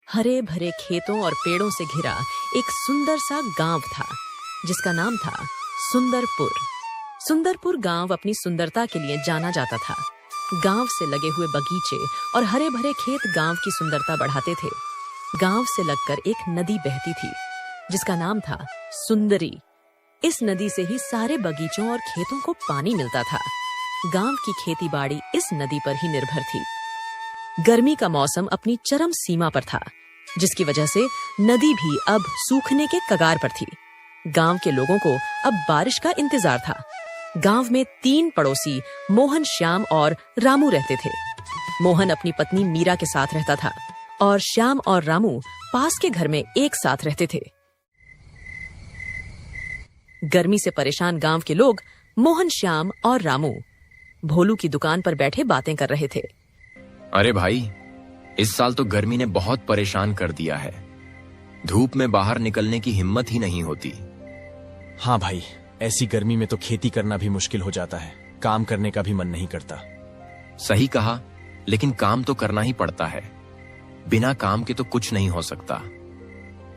हरे भरे खेतों और पेड़ों से घिरा एक सुंदर सा गांव था जिसका नाम था सुंदरपुर। सुंदरपुर गांव अपनी सुंदरता के लिए जाना जाता था। गांव से लगे हुए बगीचे और हरे भरे खेत गांव की सुंदरता बढ़ाते थे। गांव से लगकर एक नदी बहती थी जिसका नाम था सुंदरी। इस नदी से ही सारे बगीचों और खेतों को पानी मिलता था। गांव की खेतीबाड़ी इस नदी पर ही निर्भर थी। गर्मी का मौसम अपनी चरम सीमा पर था, जिसकी वजह से नदी भी अब सूखने के कगार पर थी। गांव के लोगों को अब बारिश का इंतजार था। गांव में 3 पड़ोसी मोहन, श्याम और रामू रहते थे। मोहन अपनी पत्नी मीरा के साथ रहता था और श्याम और रामू पास के घर में एक साथ रहते थे। गर्मी से परेशान गांव के लोग मोहन, श्याम और रामू भोलू की दुकान पर बैठे बातें कर रहे थे। अरे भाई, इस साल तो गर्मी ने बहुत परेशान कर दिया है। धूप में बाहर निकलने की हिम्मत ही नहीं होती। हाँ भाई, ऐसी गर्मी में तो खेती करना भी मुश्किल हो जाता है। काम करने का भी मन नहीं करता। सही कहा, लेकिन काम तो करना ही पड़ता है। बिना काम के तो कुछ नहीं हो सकता।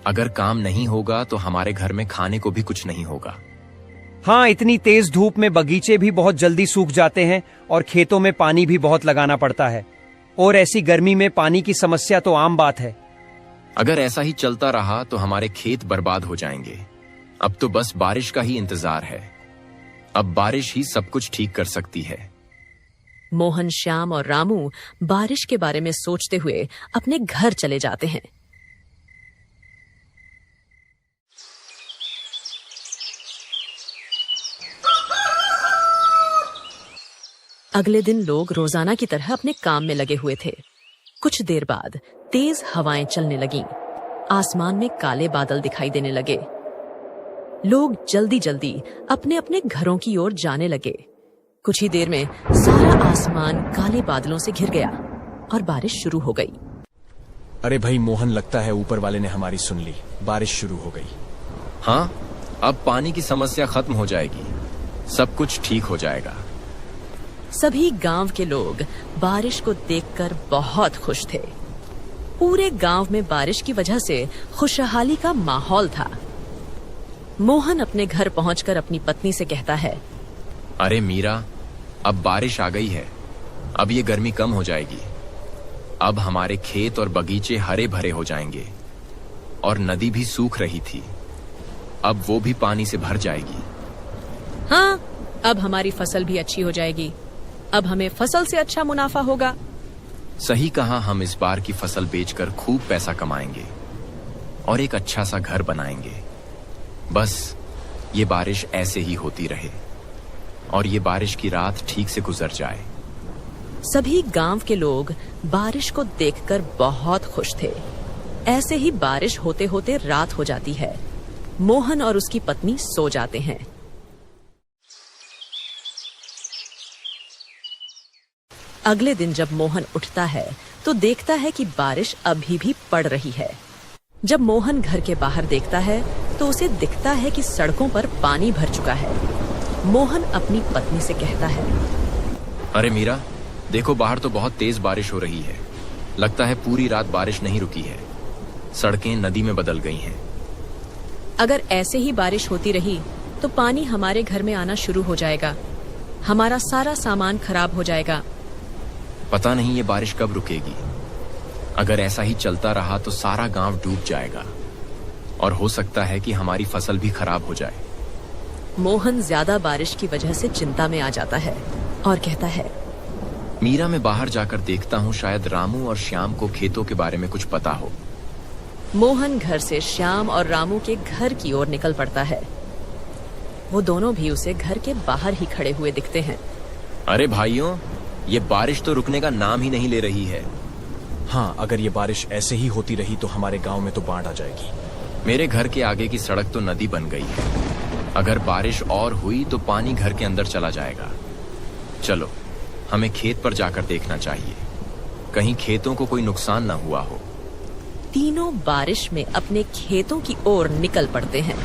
अगर काम नहीं होगा तो हमारे घर में खाने को भी कुछ नहीं होगा। हाँ, इतनी तेज धूप में बगीचे भी बहुत जल्दी सूख जाते हैं और खेतों में पानी भी बहुत लगाना पड़ता है। और ऐसी गर्मी में पानी की समस्या तो आम बात है। अगर ऐसा ही चलता रहा तो हमारे खेत बर्बाद हो जाएंगे। अब तो बस बारिश का ही इंतजार है। अब बारिश ही सब कुछ ठीक कर सकती है। मोहन, श्याम और रामू बारिश के बारे में सोचते हुए अपने घर चले जाते हैं। अगले दिन लोग रोजाना की तरह अपने काम में लगे हुए थे। कुछ देर बाद तेज हवाएं चलने लगीं। आसमान में काले बादल दिखाई देने लगे। लोग जल्दी जल्दी अपने अपने घरों की ओर जाने लगे। कुछ ही देर में सारा आसमान काले बादलों से घिर गया और बारिश शुरू हो गई। अरे भाई मोहन, लगता है ऊपर वाले ने हमारी सुन ली। बारिश शुरू हो गई। हाँ, अब पानी की समस्या खत्म हो जाएगी। सब कुछ ठीक हो जाएगा। सभी गांव के लोग बारिश को देखकर बहुत खुश थे। पूरे गांव में बारिश की वजह से खुशहाली का माहौल था। मोहन अपने घर पहुंचकर अपनी पत्नी से कहता है, अरे मीरा, अब बारिश आ गई है। अब ये गर्मी कम हो जाएगी। अब हमारे खेत और बगीचे हरे भरे हो जाएंगे। और नदी भी सूख रही थी, अब वो भी पानी से भर जाएगी। हाँ, अब हमारी फसल भी अच्छी हो जाएगी। अब हमें फसल से अच्छा मुनाफा होगा। सही कहा, हम इस बार की फसल बेचकर खूब पैसा कमाएंगे और एक अच्छा सा घर बनाएंगे। बस ये बारिश ऐसे ही होती रहे और ये बारिश की रात ठीक से गुजर जाए। सभी गांव के लोग बारिश को देखकर बहुत खुश थे। ऐसे ही बारिश होते होते रात हो जाती है। मोहन और उसकी पत्नी सो जाते हैं। अगले दिन जब मोहन उठता है तो देखता है कि बारिश अभी भी पड़ रही है। जब मोहन घर के बाहर देखता है तो उसे दिखता है कि सड़कों पर पानी भर चुका है। मोहन अपनी पत्नी से कहता है, अरे मीरा, देखो बाहर तो बहुत तेज बारिश हो रही है। लगता है पूरी रात बारिश नहीं रुकी है। सड़कें नदी में बदल गई हैं। अगर ऐसे ही बारिश होती रही तो पानी हमारे घर में आना शुरू हो जाएगा। हमारा सारा सामान खराब हो जाएगा। पता नहीं ये बारिश कब रुकेगी। अगर ऐसा ही चलता रहा तो सारा गांव डूब जाएगा और हो सकता है कि हमारी फसल भी खराब हो जाए। मोहन ज्यादा बारिश की वजह से चिंता में आ जाता है और कहता है, मीरा, मैं बाहर जाकर देखता हूँ, शायद रामू और श्याम को खेतों के बारे में कुछ पता हो। मोहन घर से श्याम और रामू के घर की ओर निकल पड़ता है। वो दोनों भी उसे घर के बाहर ही खड़े हुए दिखते हैं। अरे भाइयों, ये बारिश तो रुकने का नाम ही नहीं ले रही है। हाँ, अगर ये बारिश ऐसे ही होती रही तो हमारे गांव में तो बाढ़ आ जाएगी। मेरे घर के आगे की सड़क तो नदी बन गई है। अगर बारिश और हुई तो पानी घर के अंदर चला जाएगा। चलो, हमें खेत पर जाकर देखना चाहिए, कहीं खेतों को कोई नुकसान न हुआ हो। तीनों बारिश में अपने खेतों की ओर निकल पड़ते हैं।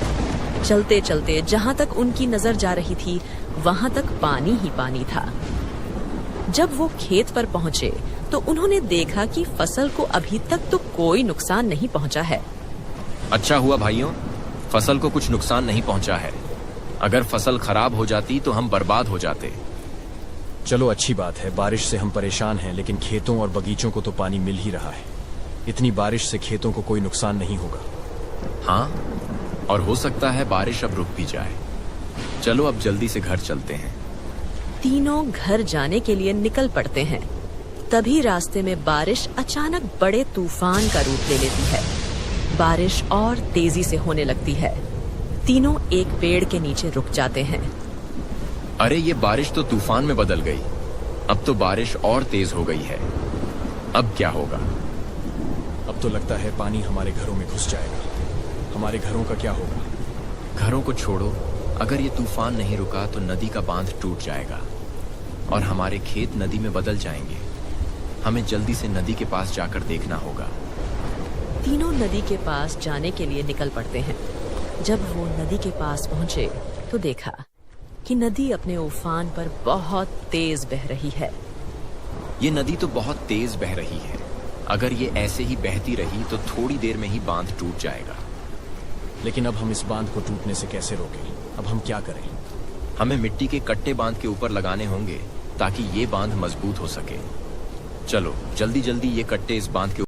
चलते चलते जहां तक उनकी नजर जा रही थी वहां तक पानी ही पानी था। जब वो खेत पर पहुंचे तो उन्होंने देखा कि फसल को अभी तक तो कोई नुकसान नहीं पहुंचा है। अच्छा हुआ भाइयों, फसल को कुछ नुकसान नहीं पहुंचा है। अगर फसल खराब हो जाती तो हम बर्बाद हो जाते। चलो अच्छी बात है, बारिश से हम परेशान हैं, लेकिन खेतों और बगीचों को तो पानी मिल ही रहा है। इतनी बारिश से खेतों को कोई नुकसान नहीं होगा। हाँ, और हो सकता है बारिश अब रुक भी जाए। चलो अब जल्दी से घर चलते हैं। तीनों घर जाने के लिए निकल पड़ते हैं। तभी रास्ते में बारिश अचानक बड़े तूफान का रूप ले लेती है। बारिश और तेजी से होने लगती है। तीनों एक पेड़ के नीचे रुक जाते हैं। अरे ये बारिश तो तूफान में बदल गई। अब तो बारिश और तेज हो गई है। अब क्या होगा? अब तो लगता है पानी हमारे घरों में घुस जाएगा। हमारे घरों का क्या होगा? घरों को छोड़ो, अगर ये तूफान नहीं रुका तो नदी का बांध टूट जाएगा और हमारे खेत नदी में बदल जाएंगे। हमें जल्दी से नदी के पास जाकर देखना होगा। तीनों नदी के पास जाने के लिए निकल पड़ते हैं। जब वो नदी के पास पहुंचे तो देखा कि नदी अपने उफान पर बहुत तेज बह रही है। ये नदी तो बहुत तेज बह रही है। अगर ये ऐसे ही बहती रही तो थोड़ी देर में ही बांध टूट जाएगा। लेकिन अब हम इस बांध को टूटने से कैसे रोकें? अब हम क्या करें? हमें मिट्टी के कट्टे बांध के ऊपर लगाने होंगे ताकि ये बांध मजबूत हो सके। चलो जल्दी जल्दी ये कट्टे इस बांध के